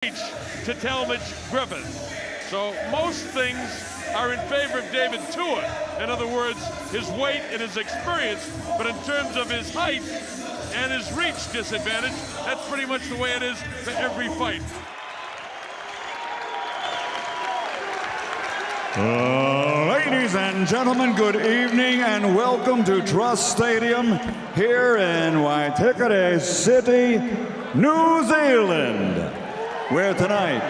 To Talmadge Griffis. So most things are in favor of David Tua. In other words, his weight and his experience, but in terms of his height and his reach disadvantage, that's pretty much the way it is for every fight. Ladies and gentlemen, good evening and welcome to Trust Stadium here in Waitakere City, New Zealand, where tonight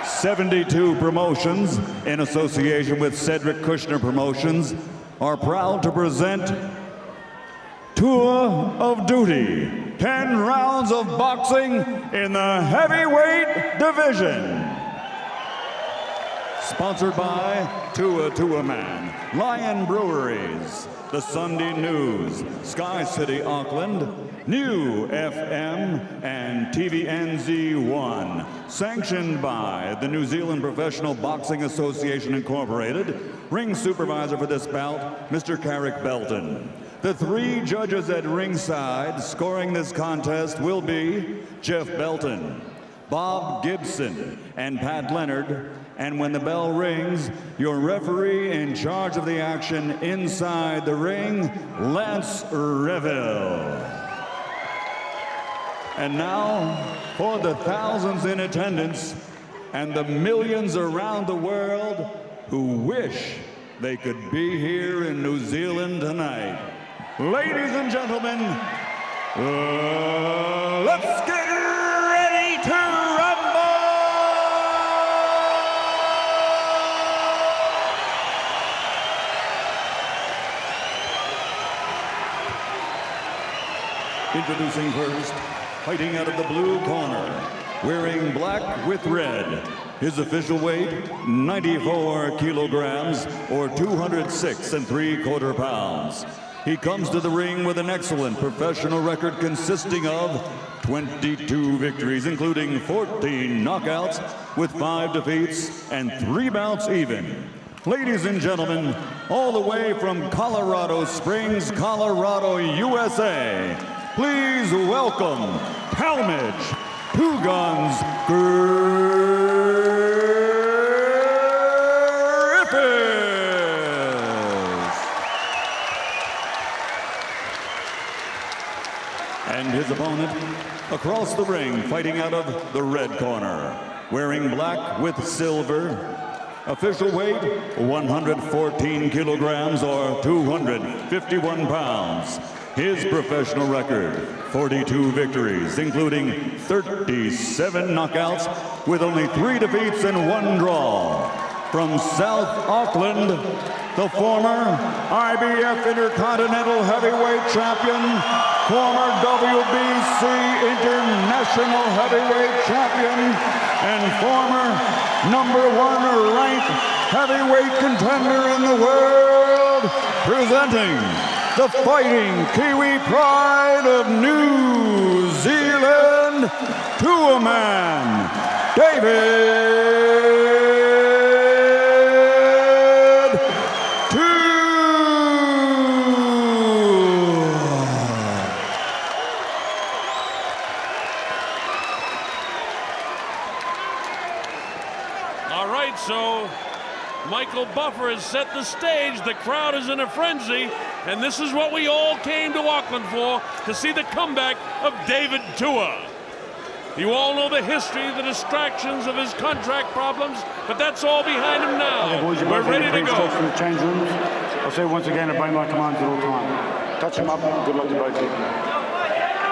72 promotions in association with Cedric Kushner Promotions are proud to present Tour of Duty, 10 rounds of boxing in the heavyweight division. Sponsored by Tua Man, Lion Breweries, The Sunday News, Sky City Auckland, New FM, and TVNZ1. Sanctioned by the New Zealand Professional Boxing Association Incorporated. Ring supervisor for this bout, Mr. Carrick Belton. The three judges at ringside scoring this contest will be Jeff Belton, Bob Gibson, and Pat Leonard. And when the bell rings, your referee in charge of the action inside the ring, Lance Reville. And now, for the thousands in attendance and the millions around the world who wish they could be here in New Zealand tonight. Ladies and gentlemen, let's get ready to rumble! Introducing first, fighting out of the blue corner, wearing black with red. His official weight, 94 kilograms, or 206 3/4 pounds. He comes to the ring with an excellent professional record consisting of 22 victories, including 14 knockouts, with 5 defeats and 3 bouts even. Ladies and gentlemen, all the way from Colorado Springs, Colorado, USA, please welcome Talmadge Two Guns Griffis. And his opponent across the ring, fighting out of the red corner, wearing black with silver. Official weight, 114 kilograms or 251 pounds. His professional record, 42 victories, including 37 knockouts, with only 3 defeats and 1 draw. From South Auckland, the former IBF Intercontinental Heavyweight Champion, former WBC International Heavyweight Champion, and former #1 ranked heavyweight contender in the world, presenting the fighting Kiwi pride of New Zealand, Tua Man, David Tua. All right, so Michael Buffer has set the stage. The crowd is in a frenzy, and this is what we all came to Auckland for, to see the comeback of David Tua. You all know the history, the distractions of his contract problems, but that's all behind him now. Okay, boys, we're ready to go. From the change rooms. I'll say once again, obey my commands at all times. Touch him up. Good luck to both of you.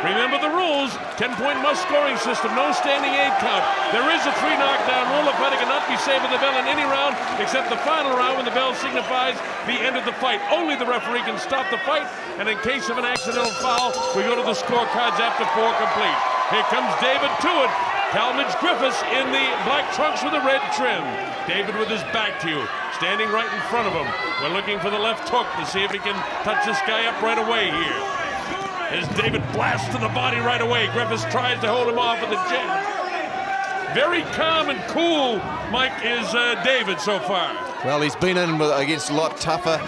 Remember the rules, 10-point must-scoring system, no standing 8 count. There is a 3 knockdown rule. A fighter cannot be saved with the bell in any round except the final round when the bell signifies the end of the fight. Only the referee can stop the fight, and in case of an accidental foul, we go to the scorecards after 4 complete. Here comes David Tua, Talmadge Griffis in the black trunks with the red trim. David with his back to you, standing right in front of him. We're looking for the left hook to see if he can touch this guy up right away here. As David blasts to the body right away, Griffis tries to hold him off with the jab. Very calm and cool, Mike, is David so far. Well, he's been in against a lot tougher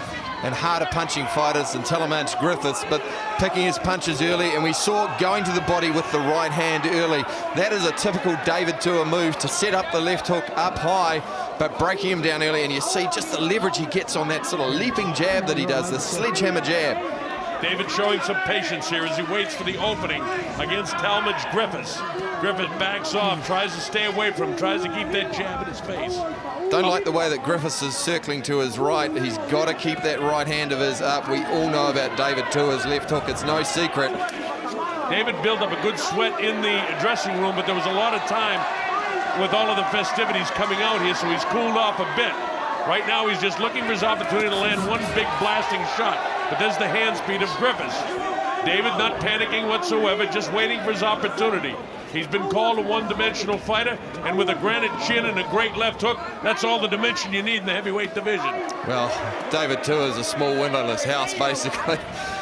and harder punching fighters than Talmadge Griffis, but picking his punches early, and we saw going to the body with the right hand early. That is a typical David Tua move, to set up the left hook up high, but breaking him down early, and you see just the leverage he gets on that sort of leaping jab that he does, the sledgehammer jab. David showing some patience here as he waits for the opening against Talmadge Griffis. Griffis backs off, tries to stay away from him, tries to keep that jab in his face. Don't like the way that Griffis is circling to his right. He's got to keep that right hand of his up. We all know about David Tua's left hook. It's no secret. David built up a good sweat in the dressing room, but there was a lot of time with all of the festivities coming out here, so he's cooled off a bit. Right now, he's just looking for his opportunity to land one big blasting shot. But there's the hand speed of Griffis. David not panicking whatsoever, just waiting for his opportunity. He's been called a one-dimensional fighter, and with a granite chin and a great left hook, that's all the dimension you need in the heavyweight division. Well, David Tua is a small windowless house, basically.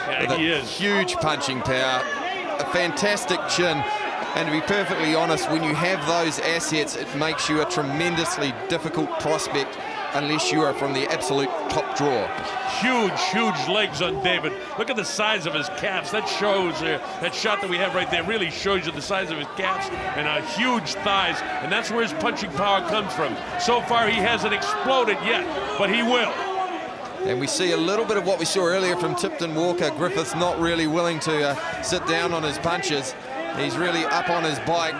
Yeah, he is. Huge punching power, a fantastic chin. And to be perfectly honest, when you have those assets, it makes you a tremendously difficult prospect unless you are from the absolute top drawer. Huge legs on David. Look at the size of his calves. That shows, that shot that we have right there really shows you the size of his calves and huge thighs, and that's where his punching power comes from. So far, he hasn't exploded yet, but he will. And we see a little bit of what we saw earlier from Tipton Walker. Griffiths not really willing to sit down on his punches. He's really up on his bike.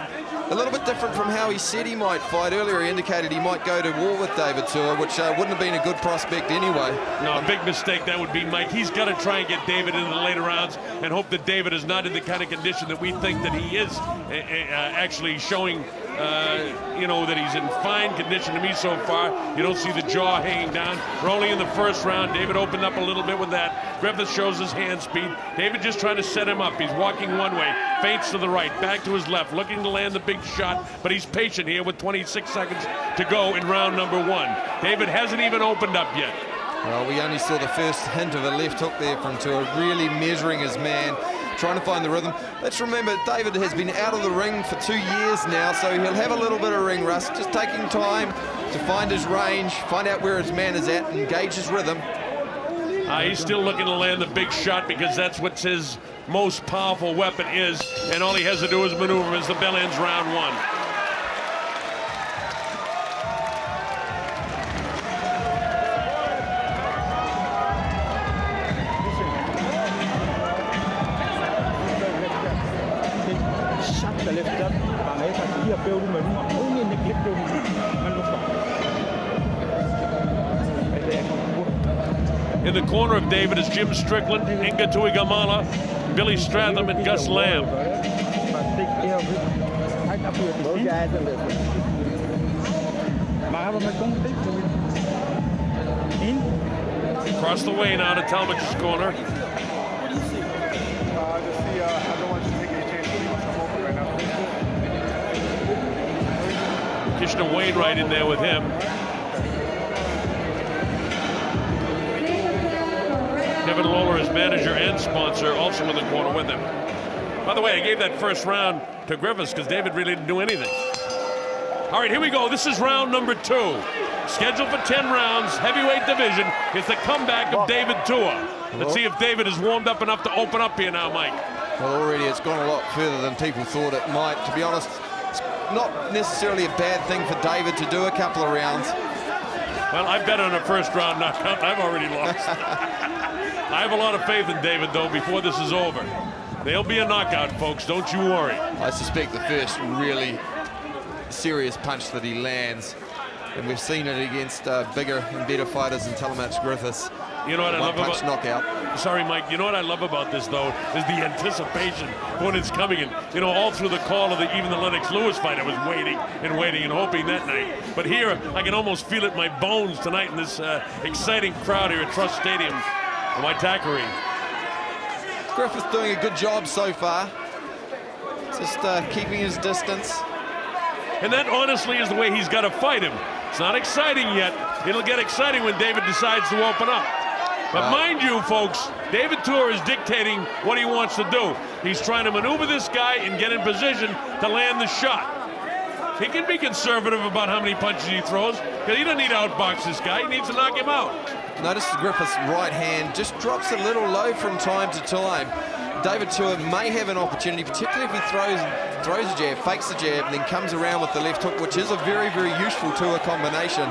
A little bit different from how he said he might fight. Earlier he indicated he might go to war with David Tua, which wouldn't have been a good prospect anyway. No, a big mistake that would be, Mike. He's got to try and get David into the later rounds and hope that David is not in the kind of condition that we think that he is actually showing, that he's in fine condition to me so far. You don't see the jaw hanging down. We're only in the first round. David opened up a little bit with that. Griffith shows his hand speed. David just trying to set him up. He's walking one way, feints to the right, back to his left, looking to land the big shot, but he's patient here with 26 seconds to go in round number one. David hasn't even opened up yet. Well, we only saw the first hint of a left hook there from Tua, really measuring his man, trying to find the rhythm. Let's remember, David has been out of the ring for 2 years now, so he'll have a little bit of ring rust, just taking time to find his range, find out where his man is at, and gauge his rhythm. He's still looking to land the big shot because that's what his most powerful weapon is, and all he has to do is maneuver as the bell ends round one. Shut the left up, bạn ấy phải chỉ appeal của mình, only neglect của mình lúc đó. In the corner of David is Jim Strickland, Inga Tuigamala, Billy Stratham, and Gus Lamb. Across the way now to Talmadge's corner. Kishna Wainwright in there with him. Kevin Lawler, his manager and sponsor, also in the corner with him. By the way, I gave that first round to Griffis because David really didn't do anything. All right, here we go. This is round number 2. Scheduled for 10 rounds, heavyweight division. It's the comeback of David Tua. Let's see if David is warmed up enough to open up here now, Mike. Well, already it's gone a lot further than people thought it might. To be honest, it's not necessarily a bad thing for David to do a couple of rounds. Well, I bet on a first round knockout. I've already lost. I have a lot of faith in David, though, before this is over. There'll be a knockout, folks. Don't you worry. I suspect the first really serious punch that he lands, and we've seen it against bigger and better fighters than Talmadge Griffis. You know what I love about knockout. Sorry, Mike. You know what I love about this, though, is the anticipation when it's coming in. You know, all through the call of even the Lennox Lewis fight, I was waiting and hoping that night. But here, I can almost feel it in my bones tonight in this exciting crowd here at Trust Stadium in Waitakere. Griffith's doing a good job so far. Just keeping his distance. And that, honestly, is the way he's got to fight him. It's not exciting yet. It'll get exciting when David decides to open up. But mind you, folks, David Tua is dictating what he wants to do. He's trying to maneuver this guy and get in position to land the shot. He can be conservative about how many punches he throws, because he doesn't need to outbox this guy. He needs to knock him out. Notice Griffith's right hand just drops a little low from time to time. David Tua may have an opportunity, particularly if he throws a jab, fakes the jab, and then comes around with the left hook, which is a very, very useful Tua combination.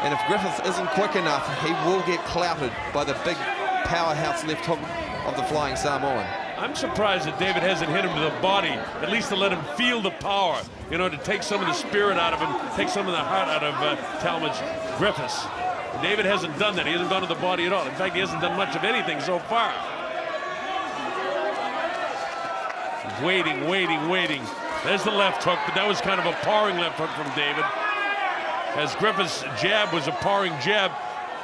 And if Griffith isn't quick enough, he will get clouted by the big powerhouse left hook of the Flying Samoan. I'm surprised that David hasn't hit him to the body, at least to let him feel the power, you know, to take some of the spirit out of him, take some of the heart out of Talmadge Griffis. David hasn't done that. He hasn't gone to the body at all. In fact, he hasn't done much of anything so far. He's waiting, waiting, waiting. There's the left hook, but that was kind of a pawing left hook from David. As Griffith's jab was a pawing jab,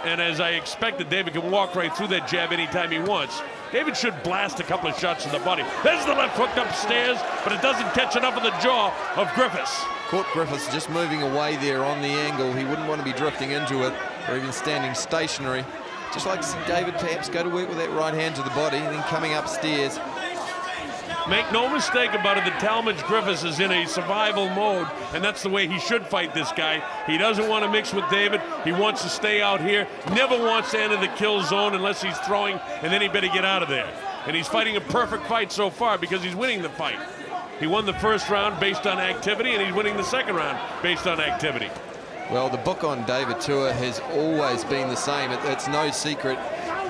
and as I expected, David can walk right through that jab anytime he wants. David should blast a couple of shots in the body. There's the left hook upstairs, but it doesn't catch enough of the jaw of Griffis. Caught Griffiths just moving away there on the angle. He wouldn't want to be drifting into it or even standing stationary. Just like to see David perhaps go to work with that right hand to the body and then coming upstairs. Make no mistake about it, that Talmadge Griffis is in a survival mode, and that's the way he should fight this guy. He doesn't want to mix with David. He wants to stay out here, never wants to enter the kill zone unless he's throwing, and then he better get out of there. And he's fighting a perfect fight so far because he's winning the fight. He won the first round based on activity, and he's winning the second round based on activity. Well, the book on David Tua has always been the same. It's no secret.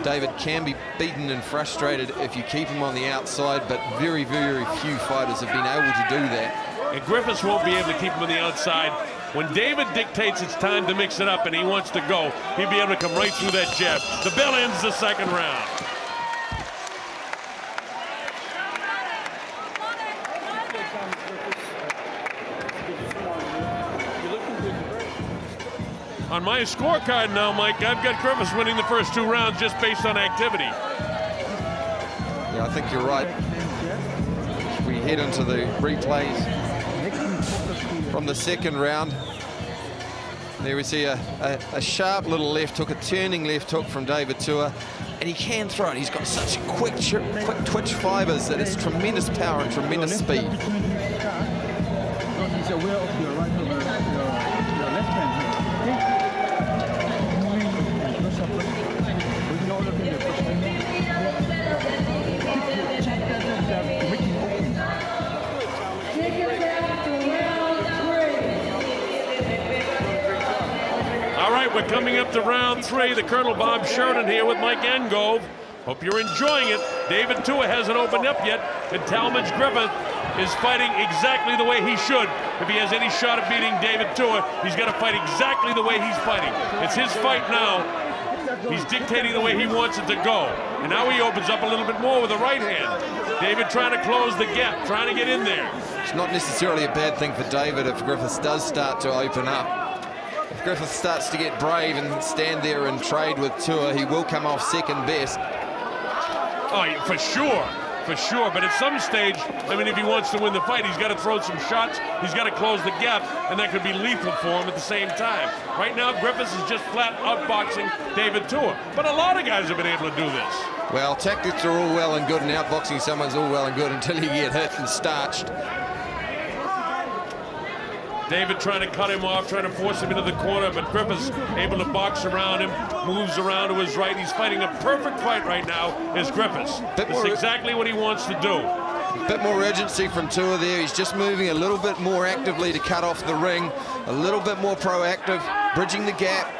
David can be beaten and frustrated if you keep him on the outside, but very, very few fighters have been able to do that. And Griffis won't be able to keep him on the outside. When David dictates it's time to mix it up and he wants to go, he'll be able to come right through that jab. The bell ends the second round. On my scorecard now, Mike, I've got Griffis winning the first two rounds just based on activity. Yeah, I think you're right. We head into the replays from the second round. There we see a sharp little left hook, a turning left hook from David Tua, and he can throw it. He's got such quick twitch fibers that it's tremendous power and tremendous speed. He's aware of your right hook, your left hand. All right, we're coming up to round three. The Colonel Bob Sheridan here with Mike Engove. Hope you're enjoying it. David Tua hasn't opened up yet, and Talmadge Griffis is fighting exactly the way he should. If he has any shot at beating David Tua, he's got to fight exactly the way he's fighting. It's his fight now. He's dictating the way he wants it to go. And now he opens up a little bit more with the right hand. David trying to close the gap, trying to get in there. It's not necessarily a bad thing for David if Griffiths does start to open up. If Griffiths starts to get brave and stand there and trade with Tua, he will come off second best. Oh, for sure. For sure, but at some stage, I mean, if he wants to win the fight, he's got to throw some shots, he's got to close the gap, and that could be lethal for him at the same time. Right now, Griffis is just flat outboxing David Tua, but a lot of guys have been able to do this. Well, tactics are all well and good, and outboxing someone's all well and good until you get hit and starched. David trying to cut him off, trying to force him into the corner, but Griffis able to box around him, moves around to his right. He's fighting a perfect fight right now as Griffis. That's exactly what he wants to do. A bit more urgency from Tua there. He's just moving a little bit more actively to cut off the ring, a little bit more proactive, bridging the gap,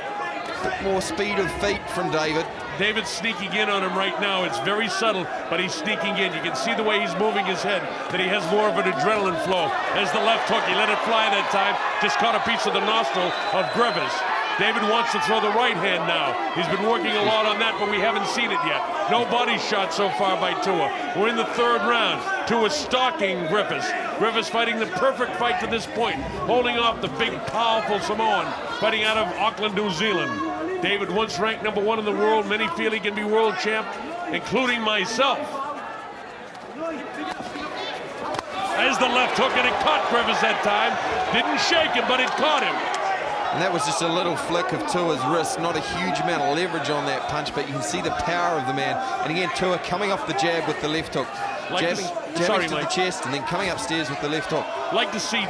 a bit more speed of feet from David. David's sneaking in on him right now. It's very subtle, but he's sneaking in. You can see the way he's moving his head, that he has more of an adrenaline flow. There's the left hook. He let it fly that time. Just caught a piece of the nostril of Griffis. David wants to throw the right hand now. He's been working a lot on that, but we haven't seen it yet. No body shot so far by Tua. We're in the third round. Tua stalking Griffis. Griffis fighting the perfect fight to this point, holding off the big, powerful Samoan, fighting out of Auckland, New Zealand. David, once ranked #1 in the world, many feel he can be world champ, including myself. There's the left hook, and it caught Griffis that time. Didn't shake him, but it caught him. And that was just a little flick of Tua's wrist, not a huge amount of leverage on that punch, but you can see the power of the man. And again, Tua coming off the jab with the left hook. jabbing to the chest and then coming upstairs with the left hook. Like to see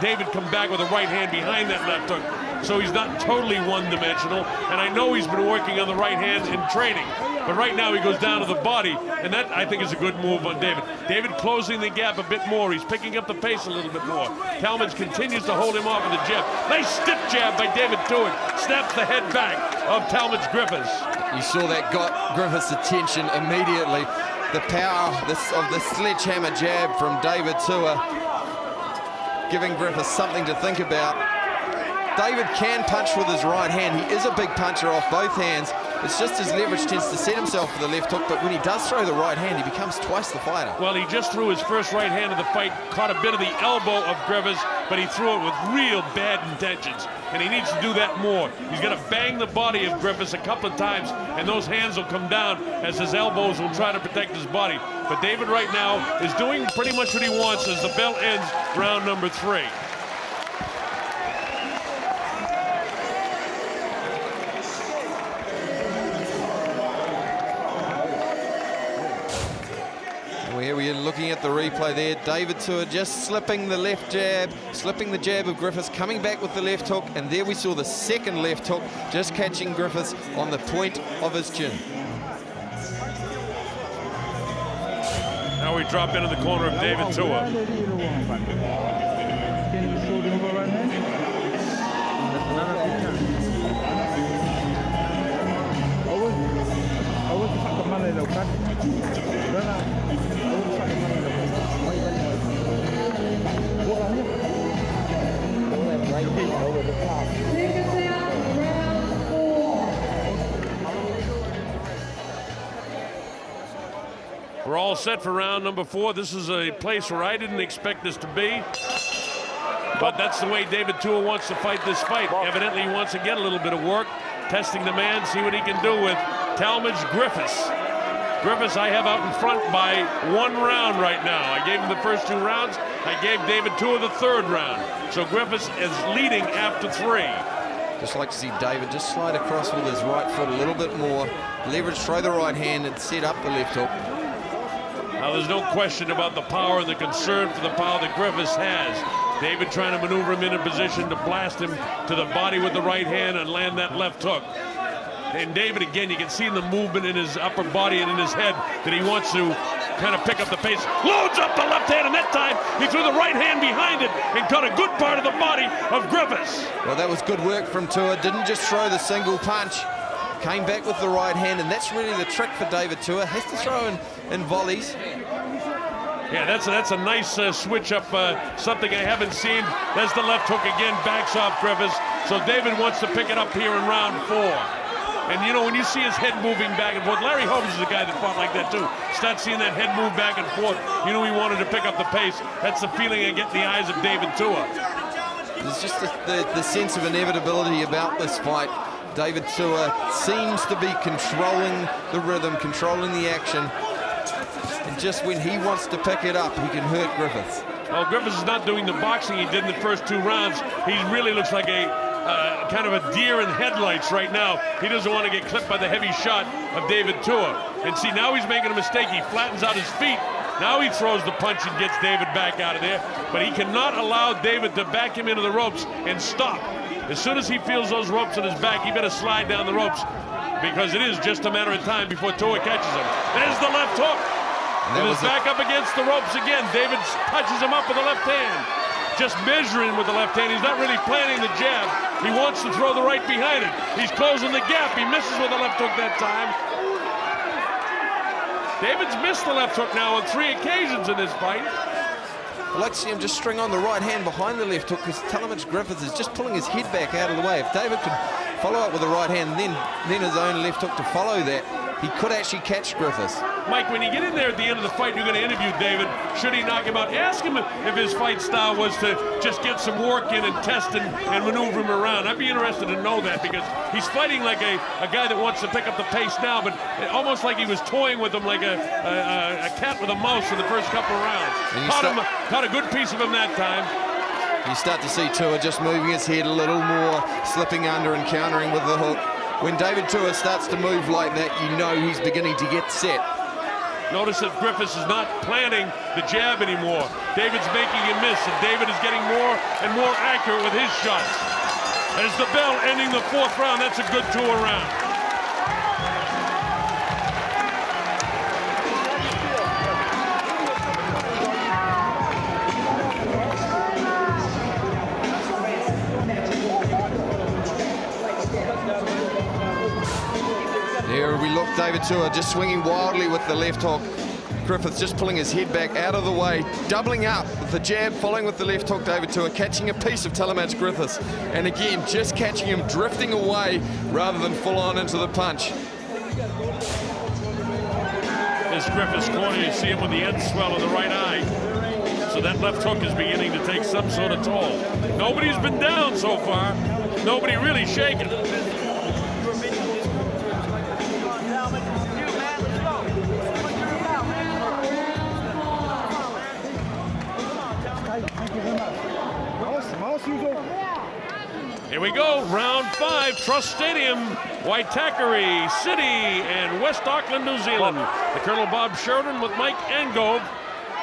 David come back with a right hand behind that left hook, so he's not totally one-dimensional. And I know he's been working on the right hand in training, but right now he goes down to the body, and that, I think, is a good move on David. David closing the gap a bit more. He's picking up the pace a little bit more. Talmadge continues to hold him off with a jab. Nice stiff jab by David Tuitt. Snaps the head back of Talmadge Griffis. You saw that got Griffiths' attention immediately. The power of the sledgehammer jab from David Tuitt, giving Griffiths something to think about. David can punch with his right hand. He is a big puncher off both hands. It's just his leverage tends to set himself for the left hook, but when he does throw the right hand, he becomes twice the fighter. Well, he just threw his first right hand of the fight, caught a bit of the elbow of Griffis, but he threw it with real bad intentions, and he needs to do that more. He's going to bang the body of Griffis a couple of times, and those hands will come down as his elbows will try to protect his body. But David right now is doing pretty much what he wants as the bell ends round number 3. Here we are looking at the replay there. David Tuitt just slipping the left jab, slipping the jab of Griffiths, coming back with the left hook, and there we saw the second left hook just catching Griffiths on the point of his chin. Now we drop into the corner of David Tuitt. We're all set for round number 4. This is a place where I didn't expect this to be, but that's the way David Tuitt wants to fight this fight. Evidently, he wants to get a little bit of work, testing the man, see what he can do with Talmadge Griffis. Griffis I have out in front by 1 round right now. I gave him the first 2 rounds. I gave David Tuitt the 3rd round. So Griffis is leading after 3. Just like to see David just slide across with his right foot a little bit more, leverage, throw the right hand and set up the left hook. Now there's no question about the power and the concern for the power that Griffis has. David trying to maneuver him in a position to blast him to the body with the right hand and land that left hook. And David, again, you can see in the movement in his upper body and in his head that he wants to kind of pick up the pace. Loads up the left hand, and that time he threw the right hand behind it and caught a good part of the body of Griffis. Well, that was good work from Tuitt. Didn't just throw the single punch. Came back with the right hand, and that's really the trick for David Tuitt. Has to throw in volleys. Yeah, that's a nice switch up, something I haven't seen. There's the left hook again, backs off Griffis. So David wants to pick it up here in round 4. And, you know, when you see his head moving back and forth, Larry Holmes is a guy that fought like that, too. Start seeing that head move back and forth. You know he wanted to pick up the pace. That's the feeling I get in the eyes of David Tuitt. There's just the sense of inevitability about this fight. David Tuitt seems to be controlling the rhythm, controlling the action. And just when he wants to pick it up, he can hurt Griffiths. Well, Griffiths is not doing the boxing he did in the first 2 rounds. He really looks like a kind of a deer in headlights right now. He doesn't want to get clipped by the heavy shot of David Tuitt. And see, now he's making a mistake. He flattens out his feet. Now he throws the punch and gets David back out of there. But he cannot allow David to back him into the ropes and stop. As soon as he feels those ropes on his back, he better slide down the ropes, because it is just a matter of time before Tuitt catches him. There's the left hook. And he's back up against the ropes again. David touches him up with the left hand. Just measuring with the left hand. He's not really planning the jab. He wants to throw the right behind it. He's closing the gap. He misses with the left hook that time. David's missed the left hook now on 3 occasions in this fight. I'd like to see him just string on the right hand behind the left hook, because Talmadge Griffiths is just pulling his head back out of the way. If David could follow up with the right hand, then his own left hook to follow that, he could actually catch Griffiths. Mike, when you get in there at the end of the fight, you're going to interview David. Should he knock him out? Ask him if his fight style was to just get some work in and test and maneuver him around. I'd be interested to know that, because he's fighting like a guy that wants to pick up the pace now, but almost like he was toying with him like a cat with a mouse in the first couple of rounds. Caught a good piece of him that time. You start to see Tuitt just moving his head a little more, slipping under and countering with the hook. When David Tuitt starts to move like that, you know he's beginning to get set. Notice that Griffis is not planting the jab anymore. David's making him miss, and David is getting more and more accurate with his shots. As the bell ending the 4th round, that's a good 2 around. Here we look, David Tua just swinging wildly with the left hook. Griffiths just pulling his head back out of the way, doubling up with the jab, following with the left hook. David Tua catching a piece of Talmadge Griffis, and again just catching him drifting away rather than full on into the punch. This Griffis corner, you see him with the end swell of the right eye. So that left hook is beginning to take some sort of toll. Nobody's been down so far. Nobody really shaken. Here we go, round 5, Trust Stadium, Waitakere City and West Auckland, New Zealand. The Colonel Bob Sheridan with Mike Angove.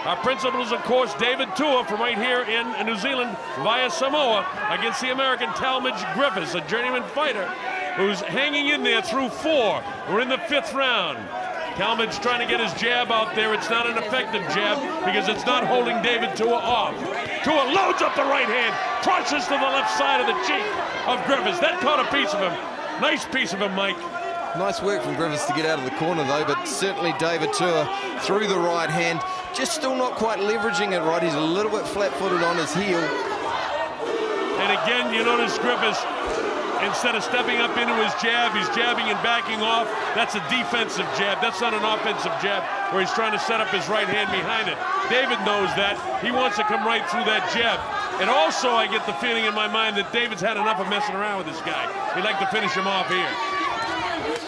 Our principal is, of course, David Tua from right here in New Zealand via Samoa against the American Talmadge Griffis, a journeyman fighter who's hanging in there through 4. We're in the 5th round. Talmadge trying to get his jab out there. It's not an effective jab because it's not holding David Tua off. Tua loads up the right hand, crushes to the left side of the cheek of Griffis. That caught a piece of him. Nice piece of him, Mike. Nice work from Griffiths to get out of the corner though, but certainly David Tua through the right hand, just still not quite leveraging it right. He's a little bit flat-footed on his heel. And again, you notice Griffis, instead of stepping up into his jab, he's jabbing and backing off. That's a defensive jab. That's not an offensive jab where he's trying to set up his right hand behind it. David knows that. He wants to come right through that jab. And also, I get the feeling in my mind that David's had enough of messing around with this guy. He'd like to finish him off here.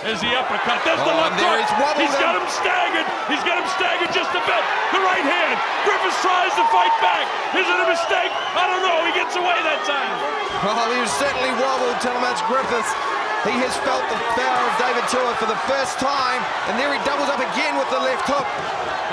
There's the uppercut. There's the left hook. He's got him staggered. He's got him staggered just a bit. The right hand. Griffis tries to fight back. Is it a mistake? I don't know. He gets away that time. Well, he was certainly wobbled, Talmadge Griffiths. He has felt the power of David Tua for the first time, and there he doubles up again with the left hook.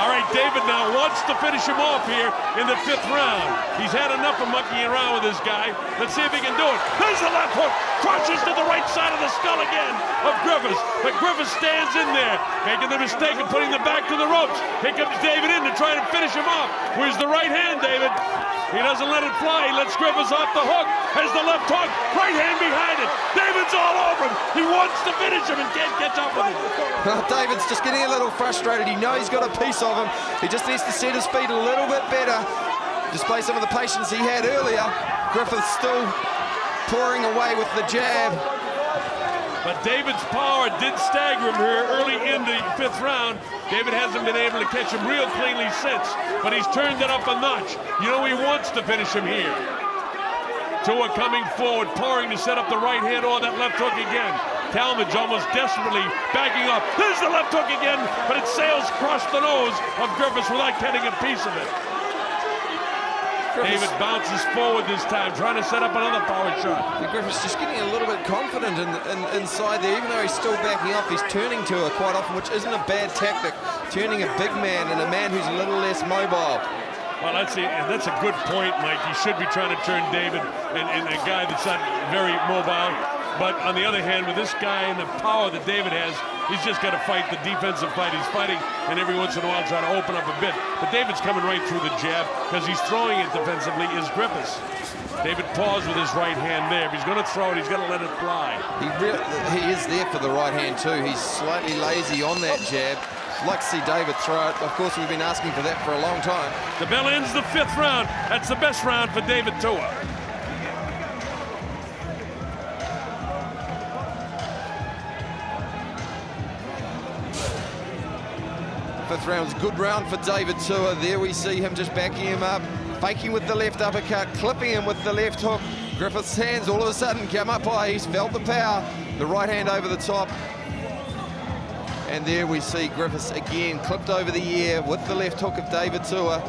All right, David now wants to finish him off here in the 5th round. He's had enough of monkeying around with this guy. Let's see if he can do it. There's the left hook. Crunches to the right side of the skull again of Griffis. But Griffis stands in there, making the mistake of putting the back to the ropes. Here comes David in to try to finish him off. Where's the right hand, David? He doesn't let it fly. He lets Griffis off the hook. Has the left hook. Right hand behind it. David's all over him. He wants to finish him and can't catch up with him. Well, David's just getting a little frustrated. He knows he's got a piece of him. He just needs to set his feet a little bit better. Display some of the patience he had earlier. Griffiths still pouring away with the jab. But David's power did stagger him here early in the 5th round. David hasn't been able to catch him real cleanly since, but he's turned it up a notch. You know he wants to finish him here. Tua coming forward, pouring to set up the right hand or that left hook again. Talmadge almost desperately backing up. There's the left hook again, but it sails across the nose of Griffis without getting a piece of it. David bounces forward this time, trying to set up another power shot. Griffiths just getting a little bit confident inside there, even though he's still backing off. He's turning Tua quite often, which isn't a bad tactic. Turning a big man and a man who's a little less mobile. Well, that's a good point, Mike. He should be trying to turn David and a guy that's not very mobile. But on the other hand, with this guy and the power that David has, he's just got to fight the defensive fight. He's fighting, and every once in a while try to open up a bit. But David's coming right through the jab because he's throwing it defensively is Griffis. David paused with his right hand there. If he's going to throw it, he's got to let it fly. He is there for the right hand too. He's slightly lazy on that jab. Like to see David throw it. Of course, we've been asking for that for a long time. The bell ends the 5th round. That's the best round for David Tua. Fifth round's a good round for David Tua. There we see him just backing him up, faking with the left uppercut, clipping him with the left hook. Griffiths' hands all of a sudden come up high. He's felt the power. The right hand over the top. And there we see Griffiths again clipped over the ear with the left hook of David Tua.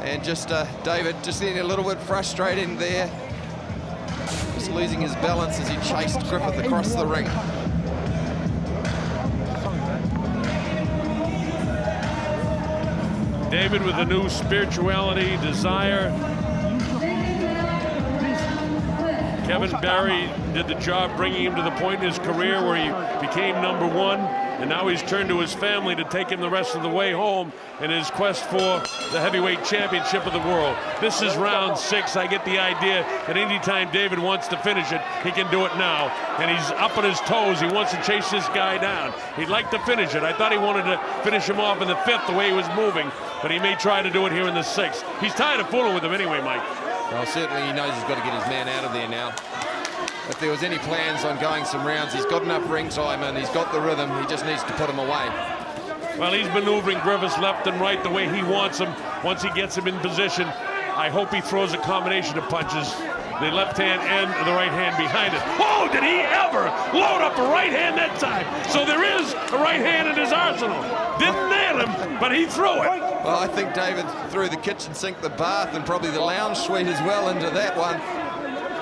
And just David just getting a little bit frustrated there. Just losing his balance as he chased Griffith across the ring. David with a new spirituality, desire. Kevin Barry did the job bringing him to the point in his career where he became #1, and now he's turned to his family to take him the rest of the way home in his quest for the heavyweight championship of the world. This is round 6. I get the idea that anytime David wants to finish it, he can do it now. And he's up on his toes. He wants to chase this guy down. He'd like to finish it. I thought he wanted to finish him off in the 5th the way he was moving, but he may try to do it here in the 6th. He's tired of fooling with him anyway, Mike. Well, certainly he knows he's got to get his man out of there now. If there was any plans on going some rounds, he's got enough ring time and he's got the rhythm. He just needs to put him away. Well, he's maneuvering Griffis left and right the way he wants him. Once he gets him in position, I hope he throws a combination of punches, the left hand and the right hand behind it. Oh, did he ever load up a right hand that time? So there is a right hand in his arsenal. Didn't nail him, but he threw it. Well, I think David threw the kitchen sink, the bath, and probably the lounge suite as well into that one.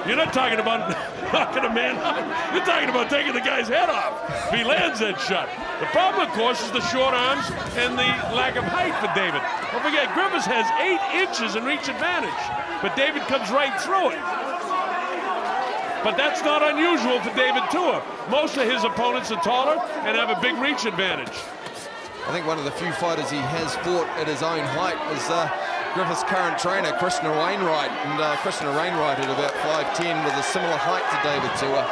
You're not talking about knocking a man out. You're talking about taking the guy's head off if he lands that shot. The problem, of course, is the short arms and the lack of height for David. Don't forget, Griffis has 8 inches in reach advantage, but David comes right through it. But that's not unusual for David Tua. Most of his opponents are taller and have a big reach advantage. I think one of the few fighters he has fought at his own height was Griffith's current trainer, Krishna Wainwright. And Krishna Wainwright at about 5'10", with a similar height to David Tua.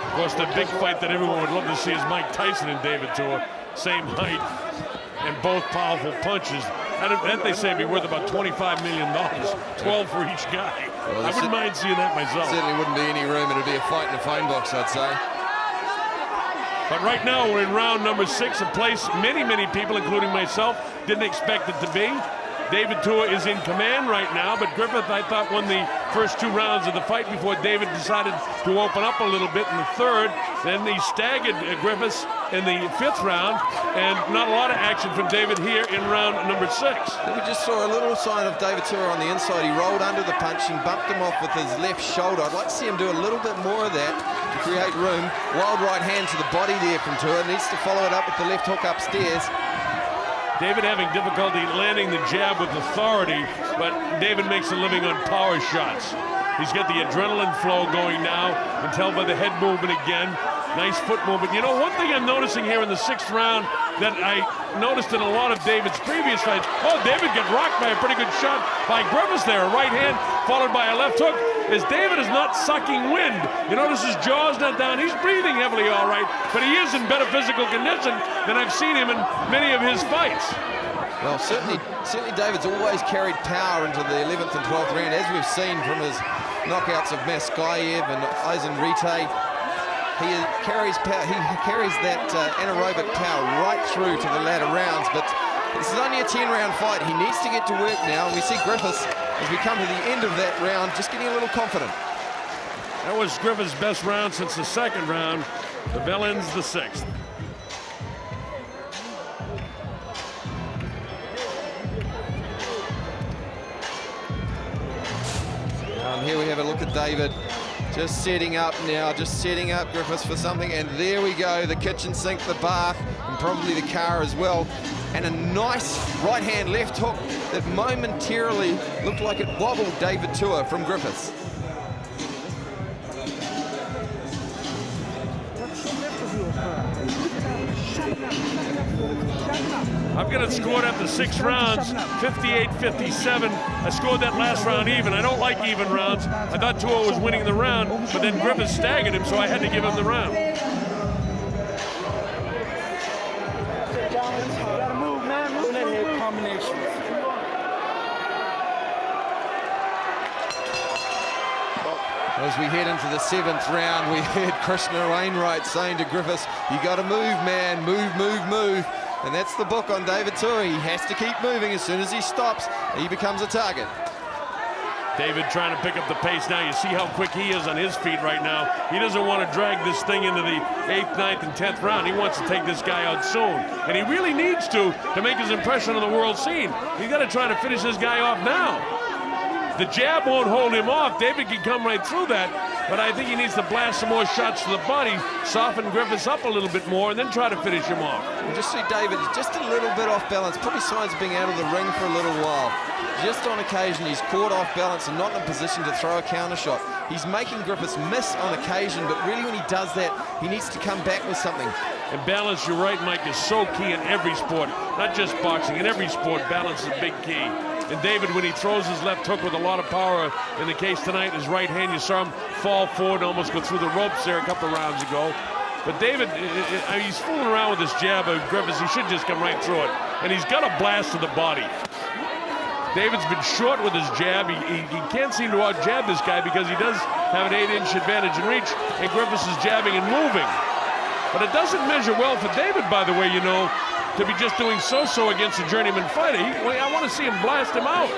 Of course, the big fight that everyone would love to see is Mike Tyson and David Tua. Same height and both powerful punches. That they say be worth about $25 million, 12 for each guy. Well, I wouldn't mind seeing that myself. Certainly wouldn't be any room. It'd be a fight in a phone box, I'd say. But right now we're in round number 6, a place many people, including myself, didn't expect it to be. David Tua is in command right now, but Griffith, I thought, won the first 2 rounds of the fight before David decided to open up a little bit in the 3rd. Then he staggered Griffiths in the 5th round, and not a lot of action from David here in round number 6. We just saw a little sign of David Tua on the inside. He rolled under the punch and bumped him off with his left shoulder. I'd like to see him do a little bit more of that to create room. Wild right hand to the body there from Tua. Needs to follow it up with the left hook upstairs. David having difficulty landing the jab with authority, but David makes a living on power shots. He's got the adrenaline flow going now, and tell by the head movement again. Nice foot movement. You know, one thing I'm noticing here in the 6th round that I noticed in a lot of David's previous fights, oh, David got rocked by a pretty good shot by Griffis there. A right hand followed by a left hook, as David is not sucking wind. You notice his jaw's not down. He's breathing heavily all right, but he is in better physical condition than I've seen him in many of his fights. Well, certainly David's always carried power into the 11th and 12th round, as we've seen from his knockouts of Maskayev and Aizen Rite. He carries power. He carries that anaerobic power right through to the latter rounds, but this is only a 10-round fight. He needs to get to work now. We see Griffis, as we come to the end of that round, just getting a little confident. That was Griffis' best round since the 2nd round. The bell ends the 6th. Here we have a look at David, just setting up now, just setting up Griffis for something, and there we go, the kitchen sink, the bath, and probably the car as well, and a nice right hand left hook that momentarily looked like it wobbled David Tua from Griffis. I've got it scored after 6 rounds, 58-57. I scored that last round even. I don't like even rounds. I thought Tua was winning the round, but then Griffis staggered him, so I had to give him the round. Gotta move, man. Move that head combination. As we head into the 7th round, we heard Krishna Wainwright saying to Griffis, you got to move, man, move. And that's the book on David Tua. He has to keep moving. As soon as he stops, he becomes a target. David trying to pick up the pace now. You see how quick he is on his feet right now. He doesn't want to drag this thing into the 8th, 9th, and 10th round. He wants to take this guy out soon. And he really needs to make his impression on the world scene. He's got to try to finish this guy off now. The jab won't hold him off. David can come right through that, but I think he needs to blast some more shots to the body, soften Griffis up a little bit more, and then try to finish him off. You just see David just a little bit off balance, probably signs of being out of the ring for a little while. Just on occasion, he's caught off balance and not in a position to throw a counter shot. He's making Griffis miss on occasion, but really when he does that, he needs to come back with something. And balance, you're right, Mike, is so key in every sport, not just boxing. In every sport, balance is a big key. And David, when he throws his left hook with a lot of power, in the case tonight, his right hand, you saw him fall forward and almost go through the ropes there a couple of rounds ago. But David, he's fooling around with this jab of Griffis. He should just come right through it. And he's got a blast to the body. David's been short with his jab. He can't seem to out-jab this guy because he does have an 8-inch advantage in reach, and Griffis is jabbing and moving. But it doesn't measure well for David, by the way, you know, to be just doing so-so against a journeyman fighter. I want to see him blast him out.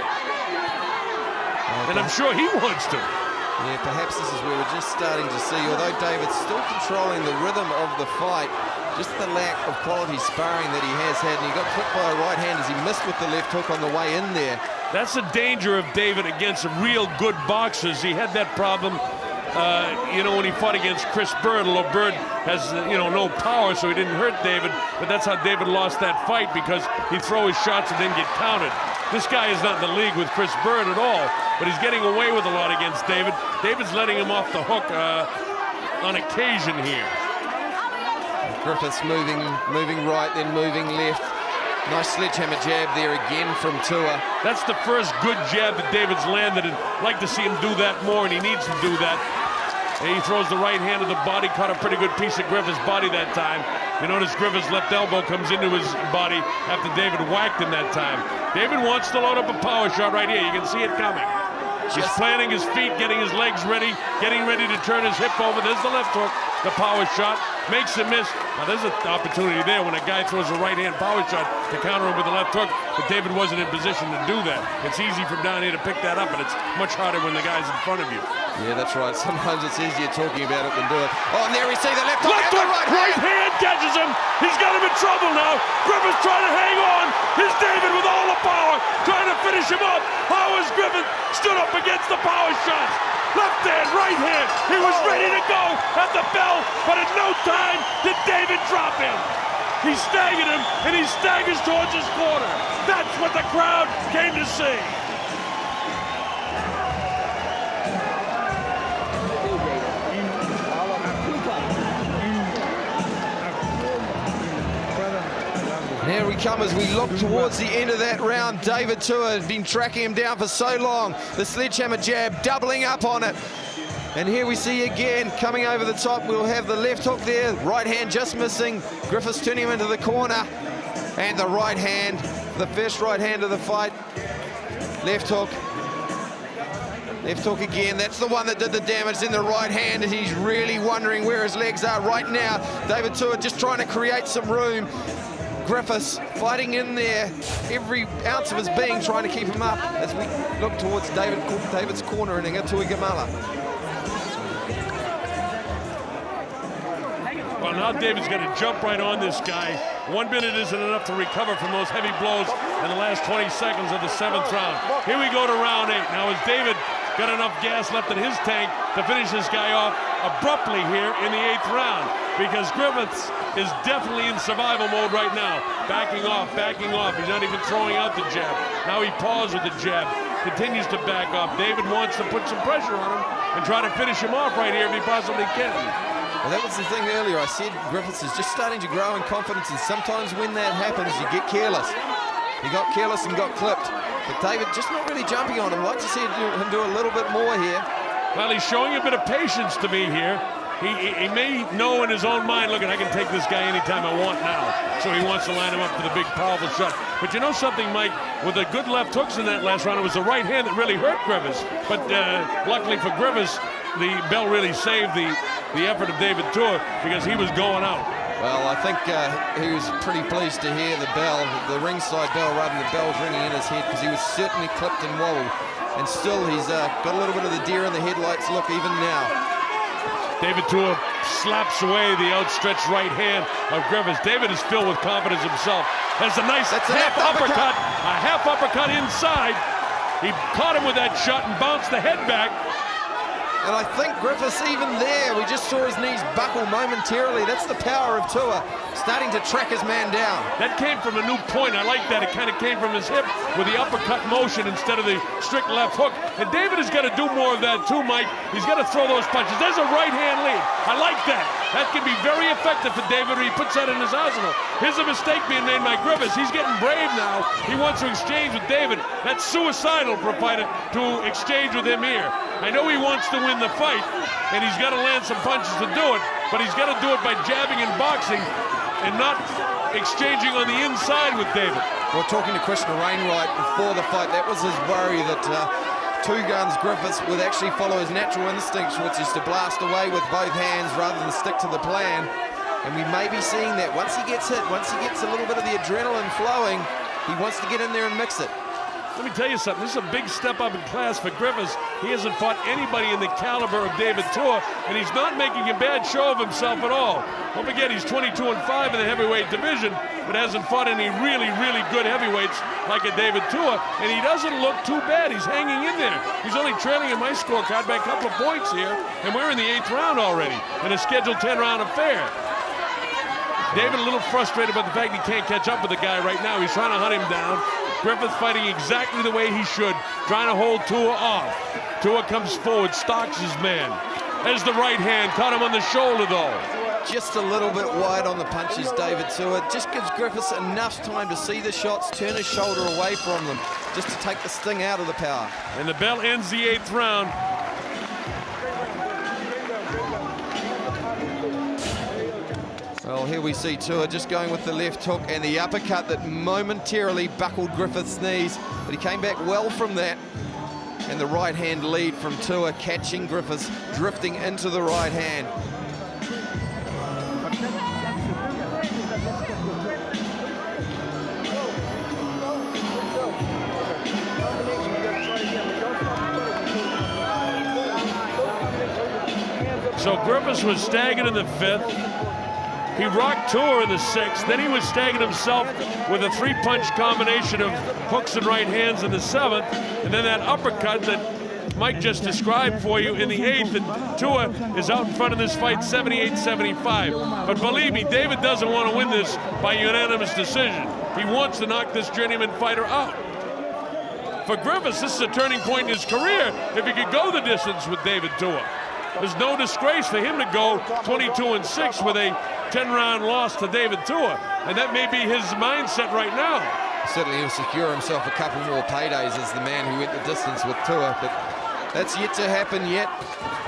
And I'm sure he wants to. Yeah, perhaps this is where we're just starting to see, although David's still controlling the rhythm of the fight, just the lack of quality sparring that he has had, and he got clipped by a right hand as he missed with the left hook on the way in there. That's the danger of David against real good boxers. He had that problem, you know, when he fought against Chris Bird, although Bird has, you know, no power, so he didn't hurt David, but that's how David lost that fight, because he'd throw his shots and then get countered. This guy is not in the league with Chris Bird at all, but he's getting away with a lot against David. David's letting him off the hook on occasion here. Griffis moving right, then moving left. Nice sledgehammer jab there again from Tua. That's the first good jab that David's landed, and I'd like to see him do that more, and he needs to do that. And he throws the right hand to the body, caught a pretty good piece of Griffis' body that time. You notice Griffis' left elbow comes into his body after David whacked him that time. David wants to load up a power shot right here. You can see it coming. He's planting his feet, getting his legs ready, getting ready to turn his hip over. There's the left hook, the power shot, makes him miss. Now there's an opportunity there when a guy throws a right-hand power shot to counter him with the left hook, but David wasn't in position to do that. It's easy from down here to pick that up, but it's much harder when the guy's in front of you. Yeah, that's right. Sometimes it's easier talking about it than do it. Oh, and there we see the left hook. Left hook, right hand catches him. He's got him in trouble now. Griffis trying to hang on. Here's David with all the power, trying to finish him up. How has Griffis stood up against the power shots? Left hand, right hand. He was ready to go at the bell, but at no time did David drop him. He staggered him, and he staggers towards his corner. That's what the crowd came to see. Here we come as we look towards the end of that round. David Tua has been tracking him down for so long. The sledgehammer jab, doubling up on it. And here we see again, coming over the top, we'll have the left hook there. Right hand just missing. Griffis turning him into the corner. And the right hand, the first right hand of the fight. Left hook. Left hook again. That's the one that did the damage in the right hand. And he's really wondering where his legs are right now. David Tua just trying to create some room. Griffis fighting in there, every ounce of his being trying to keep him up as we look towards David's corner in Tuigamala. Well, now David's going to jump right on this guy. 1 minute isn't enough to recover from those heavy blows in the last 20 seconds of the 7th round. Here we go to round 8. Now, has David got enough gas left in his tank to finish this guy off abruptly here in the 8th round? Because Griffis is definitely in survival mode right now. Backing off, backing off. He's not even throwing out the jab. Now he paused with the jab, continues to back off. David wants to put some pressure on him and try to finish him off right here if he possibly can. Well, that was the thing earlier. I said Griffis is just starting to grow in confidence, and sometimes when that happens, you get careless. He got careless and got clipped. But David just not really jumping on him. I'd like to see him do a little bit more here. Well, he's showing a bit of patience to me here. He may know in his own mind, look, I can take this guy anytime I want now. So he wants to line him up for the big, powerful shot. But you know something, Mike? With the good left hooks in that last round, it was the right hand that really hurt Griffis. But luckily for Griffis, the bell really saved the effort of David Tua because he was going out. Well, I think he was pretty pleased to hear the bell, the ringside bell, rather than the bells ringing in his head, because he was certainly clipped and wobbled. And still, he's got a little bit of the deer in the headlights look even now. David Tua slaps away the outstretched right hand of Griffis. David is filled with confidence himself. Has a nice half uppercut, a half uppercut inside. He caught him with that shot and bounced the head back. And I think Griffis, even there, we just saw his knees buckle momentarily. That's the power of Tua, starting to track his man down. That came from a new point. I like that. It kind of came from his hip with the uppercut motion instead of the strict left hook. And David has got to do more of that too, Mike. He's got to throw those punches. There's a right hand lead. I like that. That can be very effective for David when he puts that in his arsenal. Here's a mistake being made by Griffis. He's getting brave now. He wants to exchange with David. That's suicidal for a fighter to exchange with him here. I know he wants to win the fight, and he's got to land some punches to do it, but he's got to do it by jabbing and boxing and not exchanging on the inside with David. Well, talking to Christian Wainwright before the fight, that was his worry that Two Guns Griffis would actually follow his natural instincts, which is to blast away with both hands rather than stick to the plan. And we may be seeing that once he gets hit, once he gets a little bit of the adrenaline flowing, he wants to get in there and mix it. Let me tell you something, this is a big step up in class for Griffis. He hasn't fought anybody in the caliber of David Tua, and he's not making a bad show of himself at all. Don't forget, he's 22-5 in the heavyweight division, but hasn't fought any really, really good heavyweights like a David Tua, and he doesn't look too bad. He's hanging in there. He's only trailing in my scorecard by a couple of points here, and we're in the 8th round already in a scheduled 10-round affair. David a little frustrated about the fact he can't catch up with the guy right now. He's trying to hunt him down. Griffith fighting exactly the way he should, trying to hold Tua off. Tua comes forward, stalks his man. There's the right hand, caught him on the shoulder though. Just a little bit wide on the punches, David Tua. Just gives Griffiths enough time to see the shots, turn his shoulder away from them, just to take the sting out of the power. And the bell ends the 8th round. Well, here we see Tua just going with the left hook and the uppercut that momentarily buckled Griffiths' knees, but he came back well from that. And the right hand lead from Tua, catching Griffiths, drifting into the right hand. So Griffiths was staggered in the 5th. He rocked Tua in the 6th. Then he was staggered himself with a 3-punch combination of hooks and right hands in the 7th. And then that uppercut that Mike just described for you in the 8th. And Tua is out in front of this fight 78-75. But believe me, David doesn't want to win this by unanimous decision. He wants to knock this journeyman fighter out. For Griffiths, this is a turning point in his career if he could go the distance with David Tua. There's no disgrace for him to go 22-6 with a 10-round loss to David Tua, and that may be his mindset right now. Certainly he'll secure himself a couple more paydays as the man who went the distance with Tua, but that's yet to happen yet.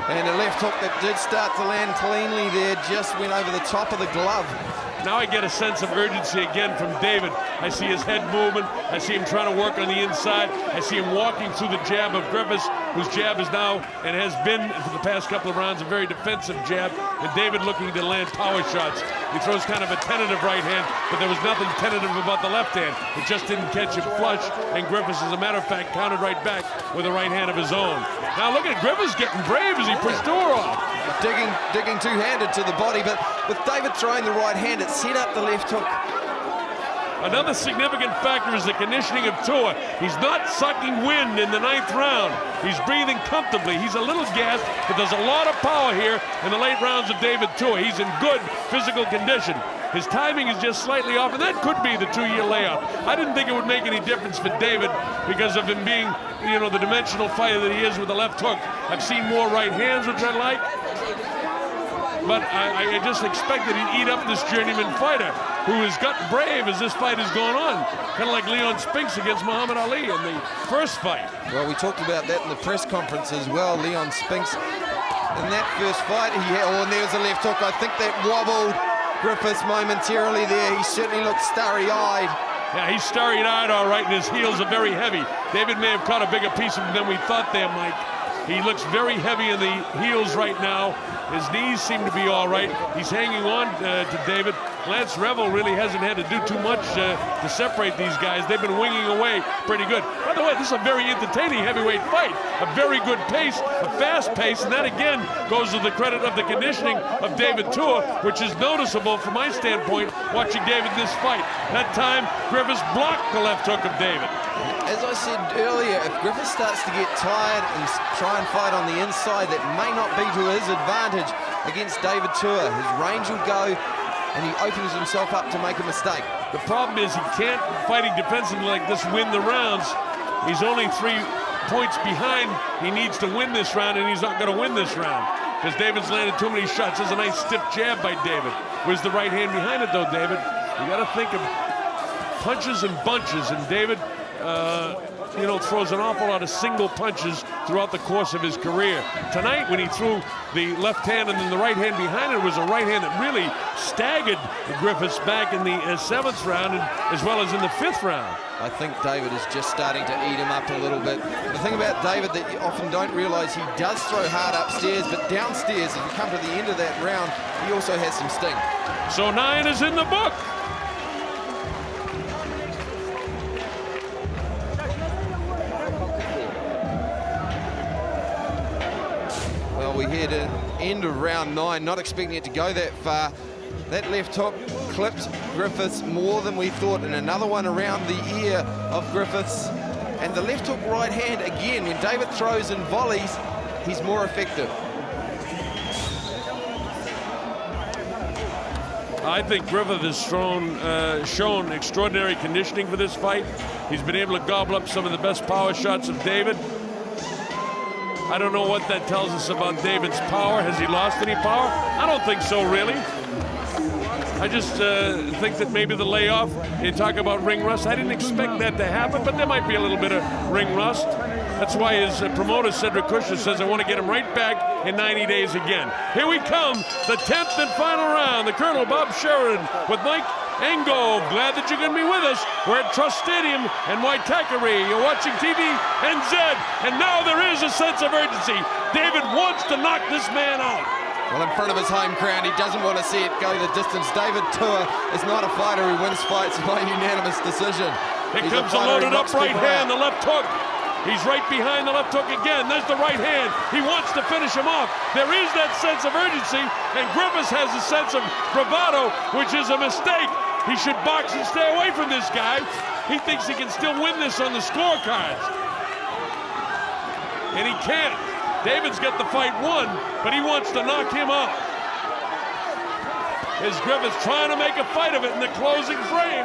And a left hook that did start to land cleanly there, just went over the top of the glove. Now I get a sense of urgency again from David. I see his head moving. I see him trying to work on the inside. I see him walking through the jab of Griffiths, whose jab is now and has been for the past couple of rounds a very defensive jab. And David looking to land power shots. He throws kind of a tentative right hand, but there was nothing tentative about the left hand. It just didn't catch him flush. And Griffiths, as a matter of fact, countered right back with a right hand of his own. Now look at Griffiths getting brave as he pushed Tua off. Digging two-handed to the body, but with David throwing the right hand, it set up the left hook. Another significant factor is the conditioning of Tua. He's not sucking wind in the 9th round. He's breathing comfortably. He's a little gassed, but there's a lot of power here in the late rounds of David Tua. He's in good physical condition. His timing is just slightly off, and that could be the 2-year layoff. I didn't think it would make any difference for David because of him being, the dimensional fighter that he is with the left hook. I've seen more right hands, which I like. But I just expected he'd eat up this journeyman fighter who has gotten brave as this fight has gone on. Kind of like Leon Spinks against Muhammad Ali in the first fight. Well, we talked about that in the press conference as well. Leon Spinks in that first fight. And there's a left hook. I think that wobbled Griffiths momentarily there. He certainly looked starry-eyed. Yeah, he's starry-eyed all right, and his heels are very heavy. David may have caught a bigger piece of him than we thought there, Mike. He looks very heavy in the heels right now. His knees seem to be all right. He's hanging on to David. Lance Revel really hasn't had to do too much to separate these guys. They've been winging away pretty good. By the way, this is a very entertaining heavyweight fight. A very good pace, a fast pace, and that again goes to the credit of the conditioning of David Tua, which is noticeable from my standpoint watching David in this fight. That time, Griffiths blocked the left hook of David. as I said earlier, if Griffis starts to get tired and try and fight on the inside, that may not be to his advantage against David Tua. His range will go, and he opens himself up to make a mistake. The problem is he can't, fighting defensively like this, win the rounds. He's only 3 points behind. He needs to win this round, and he's not going to win this round because David's landed too many shots. There's a nice stiff jab by David. Where's the right hand behind it, though, David? You got to think of punches and bunches, and David, throws an awful lot of single punches throughout the course of his career. Tonight, when he threw the left hand and then the right hand behind it, was a right hand that really staggered Griffis back in the 7th round, and as well as in the 5th round. I think David is just starting to eat him up a little bit. The thing about David that you often don't realize, he does throw hard upstairs, but downstairs, if you come to the end of that round, he also has some sting. So 9 is in the book. Well, we hear the end of round 9, not expecting it to go that far. That left hook clipped Griffis more than we thought, and another one around the ear of Griffis. And the left hook right hand, again, when David throws in volleys, he's more effective. I think Griffith has shown extraordinary conditioning for this fight. He's been able to gobble up some of the best power shots of David. I don't know what that tells us about David's power. Has he lost any power? I don't think so, really. I just think that maybe the layoff, you talk about ring rust, I didn't expect that to happen, but there might be a little bit of ring rust. That's why his promoter, Cedric Kushner, says, I want to get him right back in 90 days again. Here we come, the 10th and final round. The Colonel, Bob Sheridan, with Mike Engo. Glad that you're going to be with us. We're at Trust Stadium in Waitakere. You're watching TVNZ, and now there is a sense of urgency. David wants to knock this man out. Well, in front of his home crowd, he doesn't want to see it go the distance. David Tua is not a fighter who wins fights by unanimous decision. Here comes a loaded up right hand, the left hook. He's right behind the left hook again. There's the right hand. He wants to finish him off. There is that sense of urgency, and Griffis has a sense of bravado, which is a mistake. He should box and stay away from this guy. He thinks he can still win this on the scorecards. And he can't. David's got the fight won, but he wants to knock him out. As Griffis trying to make a fight of it in the closing frame.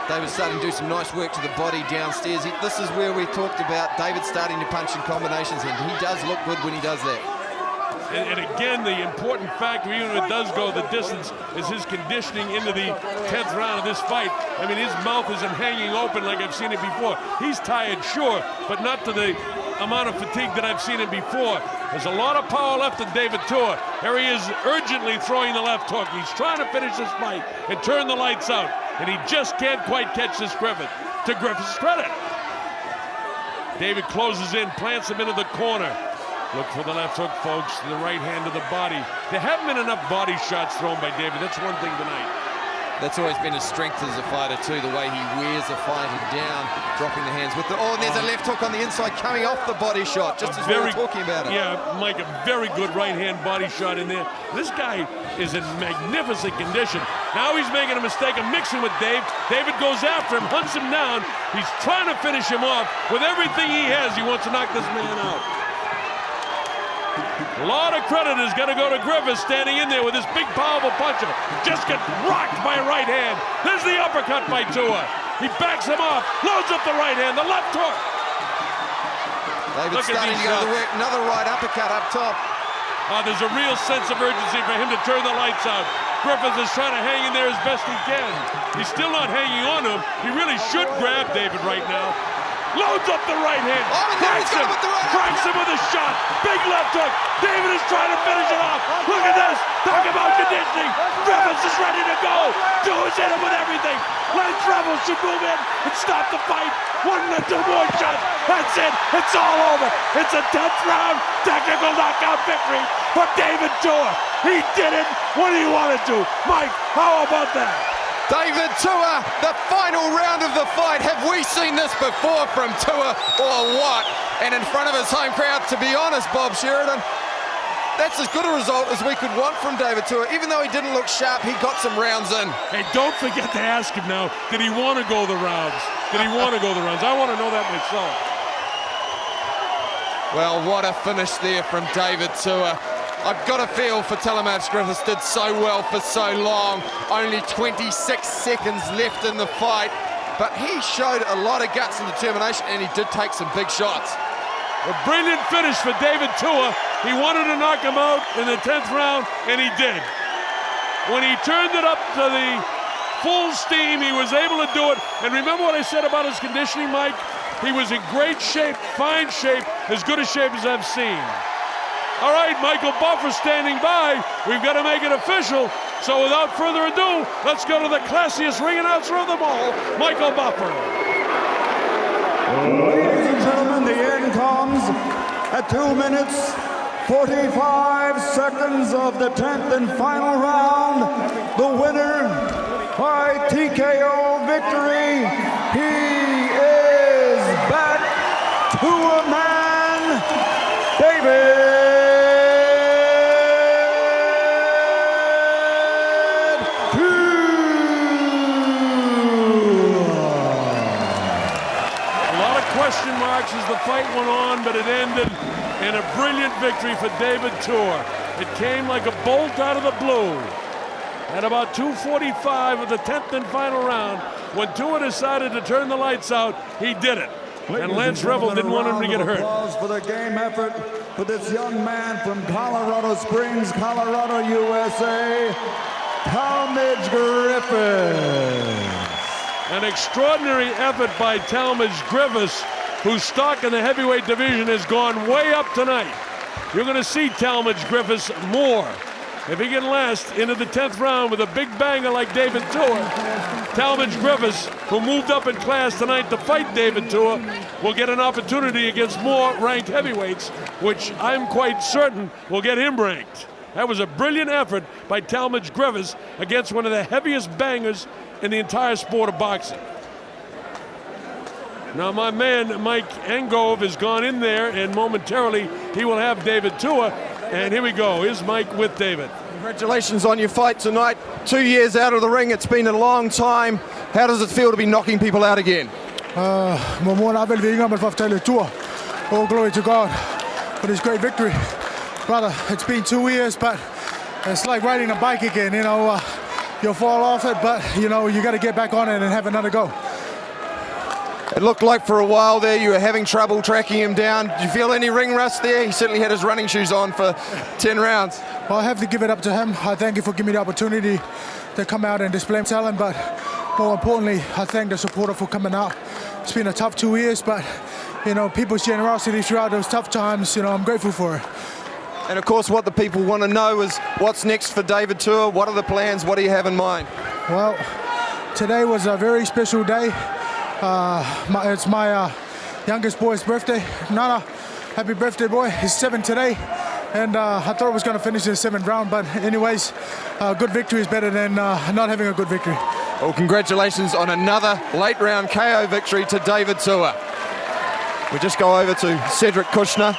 David's starting to do some nice work to the body downstairs. This is where we talked about David starting to punch in combinations, and he does look good when he does that. And again, the important factor, even if it does go the distance, is his conditioning into the 10th round of this fight. I mean, his mouth isn't hanging open like I've seen it before. He's tired, sure, but not to the amount of fatigue that I've seen him before. There's a lot of power left in David Tua. Here he is urgently throwing the left hook. He's trying to finish this fight and turn the lights out, and he just can't quite catch this Griffith, to Griffith's credit. David closes in, plants him into the corner. Look for the left hook, folks, the right hand to the body. There haven't been enough body shots thrown by David. That's one thing tonight. That's always been his strength as a fighter, too, the way he wears a fighter down, dropping the hands with the... Oh, and there's a left hook on the inside coming off the body shot, just as we were talking about it. Yeah, Mike, a very good right-hand body shot in there. This guy is in magnificent condition. Now he's making a mistake of mixing with Dave. David goes after him, hunts him down. He's trying to finish him off. With everything he has, he wants to knock this man out. A lot of credit has got to go to Griffis standing in there with this big, powerful puncher. Just got rocked by a right hand. There's the uppercut by Tua. He backs him off, loads up the right hand, the left hook. David's starting to go to work. Another right uppercut up top. There's a real sense of urgency for him to turn the lights out. Griffis is trying to hang in there as best he can. He's still not hanging on to him. He really should grab David right now. Loads up the right hand. Oh, cracks him. Cracks him with a shot. Big left hook. David is trying to finish it off. Look at this. Talk about conditioning. Griffis is ready to go. Tua's in him with everything. Lance Rebel should move in and stop the fight. 1 or 2 more shots. That's it. It's all over. It's a 10th round technical knockout victory for David Tua. He did it. What do you want to do? Mike, how about that? David Tua, the final round of the fight. Have we seen this before from Tua or what? And in front of his home crowd, to be honest, Bob Sheridan, that's as good a result as we could want from David Tua. Even though he didn't look sharp, he got some rounds in. Hey, don't forget to ask him now, did he want to go the rounds? Did he want to go the rounds? I want to know that myself. Well, what a finish there from David Tua. I've got a feel for Talmadge Griffis, did so well for so long. Only 26 seconds left in the fight, but he showed a lot of guts and determination, and he did take some big shots. A brilliant finish for David Tua. He wanted to knock him out in the 10th round, and he did. When he turned it up to the full steam, he was able to do it. And remember what I said about his conditioning, Mike? He was in great shape, fine shape, as good a shape as I've seen. All right, Michael Buffer standing by. We've got to make it official. So without further ado, let's go to the classiest ring announcer of them all, Michael Buffer. Ladies and gentlemen, the end comes at 2 minutes, 45 seconds of the 10th and final round. The winner by TKO victory. He is back to a man, David Question marks as the fight went on, but it ended in a brilliant victory for David Tua. It came like a bolt out of the blue. At about 2:45 of the 10th and final round, when Tua decided to turn the lights out, he did it. And Lance Revel didn't want him to get hurt. Applause for the game effort for this young man from Colorado Springs, Colorado, USA, Talmadge Griffis. An extraordinary effort by Talmadge Griffis, whose stock in the heavyweight division has gone way up tonight. You're going to see Talmadge Griffis more. If he can last into the 10th round with a big banger like David Tua, Talmadge Griffis, who moved up in class tonight to fight David Tua, will get an opportunity against more ranked heavyweights, which I'm quite certain will get him ranked. That was a brilliant effort by Talmadge Griffis against one of the heaviest bangers in the entire sport of boxing. Now my man Mike Engove has gone in there, and momentarily he will have David Tua. And here we go. Here's Mike with David. Congratulations on your fight tonight. 2 years out of the ring. It's been a long time. How does it feel to be knocking people out again? All glory to God for this great victory. Brother, it's been 2 years, but it's like riding a bike again, you know. You'll fall off it, but, you know, you got to get back on it and have another go. It looked like for a while there you were having trouble tracking him down. Did you feel any ring rust there? He certainly had his running shoes on for 10 rounds. Well, I have to give it up to him. I thank you for giving me the opportunity to come out and display talent, but more importantly, I thank the supporter for coming out. It's been a tough 2 years, but, you know, people's generosity throughout those tough times, you know, I'm grateful for it. And of course, what the people want to know is what's next for David Tua? What are the plans? What do you have in mind? Well, today was a very special day. It's my youngest boy's birthday. Nana, happy birthday, boy. He's 7 today. And I thought I was going to finish in the 7th round. But anyways, a good victory is better than not having a good victory. Well, congratulations on another late round KO victory to David Tua. We just go over to Cedric Kushner.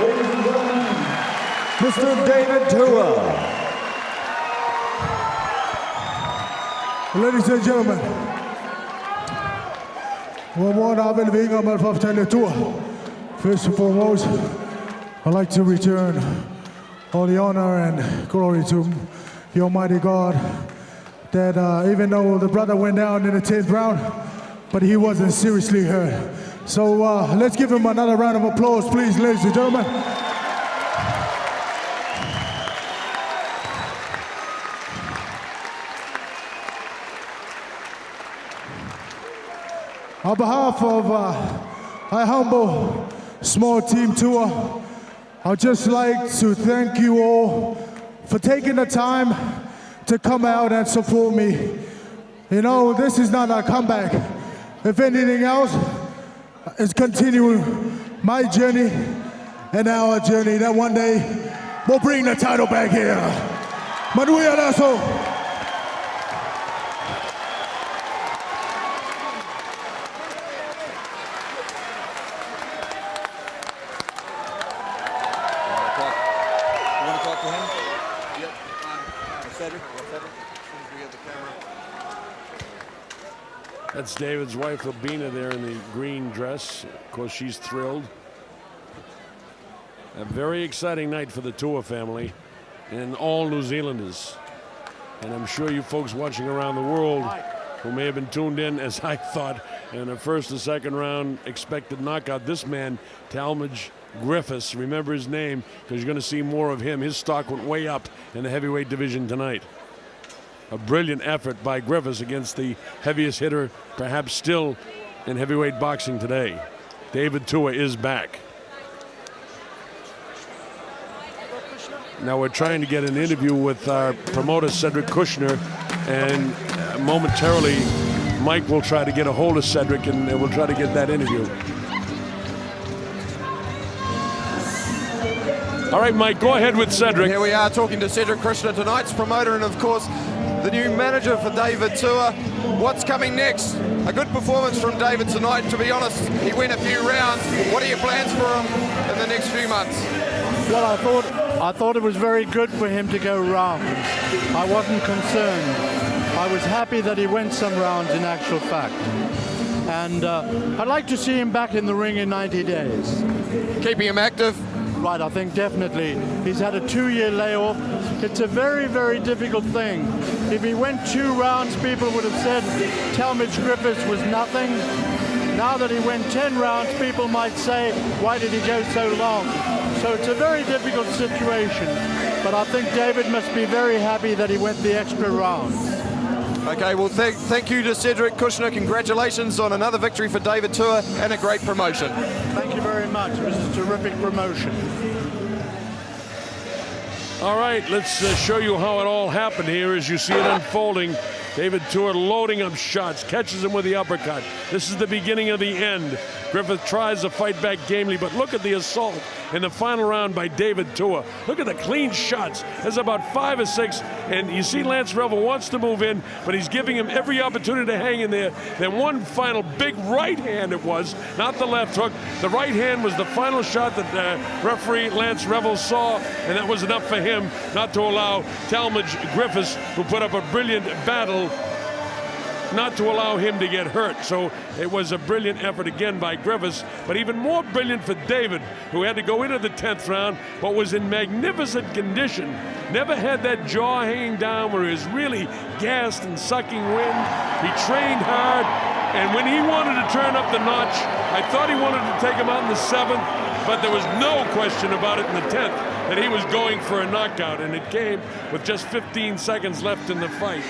Ladies and gentlemen, Mr. David Tua. Ladies and gentlemen, first and foremost, I'd like to return all the honor and glory to the Almighty God, that even though the brother went down in the 10th round, but he wasn't seriously hurt. So let's give him another round of applause, please, ladies and gentlemen. On behalf of our humble small team Tua, I'd just like to thank you all for taking the time to come out and support me. You know, this is not a comeback. If anything else, it's continuing my journey and our journey that one day we'll bring the title back here. Manuel Lasso. That's David's wife, Albina, there in the green dress. Of course, she's thrilled. A very exciting night for the Tua family and all New Zealanders. And I'm sure you folks watching around the world who may have been tuned in, as I thought, in the first and second round expected knockout. This man, Talmadge Griffis, remember his name because you're going to see more of him. His stock went way up in the heavyweight division tonight. A brilliant effort by Griffis against the heaviest hitter, perhaps still in heavyweight boxing today. David Tua is back. Now we're trying to get an interview with our promoter, Cedric Kushner, and momentarily Mike will try to get a hold of Cedric and we'll try to get that interview. All right, Mike, go ahead with Cedric. Here we are talking to Cedric Kushner, tonight's promoter, and of course the new manager for David Tua. What's coming next? A good performance from David tonight. To be honest, he went a few rounds. What are your plans for him in the next few months? Well, I thought it was very good for him to go rounds. I wasn't concerned. I was happy that he went some rounds in actual fact. And I'd like to see him back in the ring in 90 days. Keeping him active? Right, I think definitely. He's had a 2-year layoff. It's a very, very difficult thing. If he went 2 rounds, people would have said Talmadge Griffis was nothing. Now that he went 10 rounds, people might say, why did he go so long? So it's a very difficult situation. But I think David must be very happy that he went the extra rounds. Okay, well, thank you to Cedric Kushner. Congratulations on another victory for David Tua and a great promotion. Thank you very much. It was a terrific promotion. All right, let's show you how it all happened here as you see it unfolding. David Tua loading up shots, catches him with the uppercut. This is the beginning of the end. Griffith tries to fight back gamely, but look at the assault in the final round by David Tua. Look at the clean shots. There's about 5 or 6, and you see Lance Revel wants to move in, but he's giving him every opportunity to hang in there. Then one final big right hand it was, not the left hook. The right hand was the final shot that referee Lance Revel saw, and that was enough for him not to allow Talmadge Griffis, who put up a brilliant battle, not to allow him to get hurt. So it was a brilliant effort again by Griffis, but even more brilliant for David, who had to go into the 10th round, but was in magnificent condition. Never had that jaw hanging down where he was really gassed and sucking wind. He trained hard, and when he wanted to turn up the notch, I thought he wanted to take him out in the 7th, but there was no question about it in the 10th that he was going for a knockout, and it came with just 15 seconds left in the fight.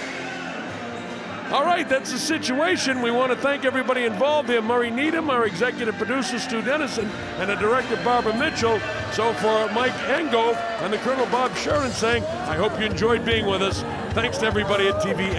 All right, that's the situation. We want to thank everybody involved here. Murray Needham, our executive producer, Stu Dennison, and the director, Barbara Mitchell. So for Mike Engove and the Colonel Bob Sharon saying, I hope you enjoyed being with us. Thanks to everybody at TV.